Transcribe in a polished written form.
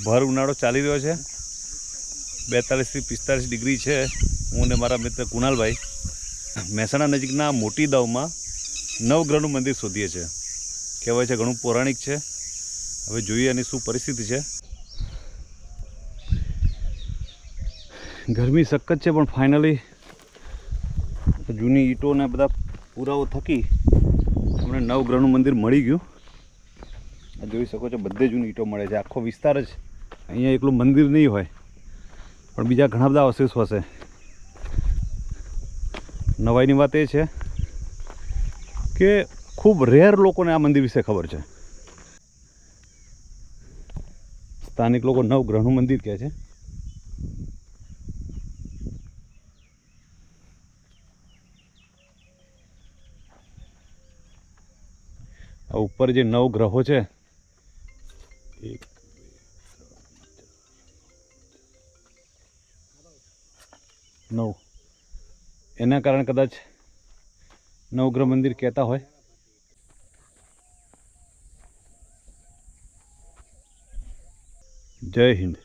ભર ઉનાળો ચાલી રહ્યો છે, 42 થી 45 ડિગ્રી છે। હું અને મારા મિત્ર કુણાલભાઈ મહેસાણા નજીકના મોટી દાવમાં નવગ્રહનું મંદિર શોધીએ છીએ। કહેવાય છે ઘણું પૌરાણિક છે। હવે જોઈએ એની શું પરિસ્થિતિ છે। ગરમી સખત છે, પણ ફાઇનલી જૂની ઈંટો ને બધા પુરાવો થકી અમને નવગ્રહનું મંદિર મળી ગયું। જોઈ શકો છો, બધે જૂની ઈંટો મળે છે। આખો વિસ્તાર જ અહીંયા એકલું મંદિર નહીં હોય, પણ બીજા ઘણા બધા અવશેષો હશે। નવાઈની વાત એ છે કે ખૂબ રેર લોકોને આ મંદિર વિશે ખબર છે। સ્થાનિક લોકો નવગ્રહનું મંદિર કહે છે। આ ઉપર જે 9 ગ્રહો છે, 9, એના કારણે કદાચ નવગ્રહ મંદિર કહેતા હોય। જય હિન્દ।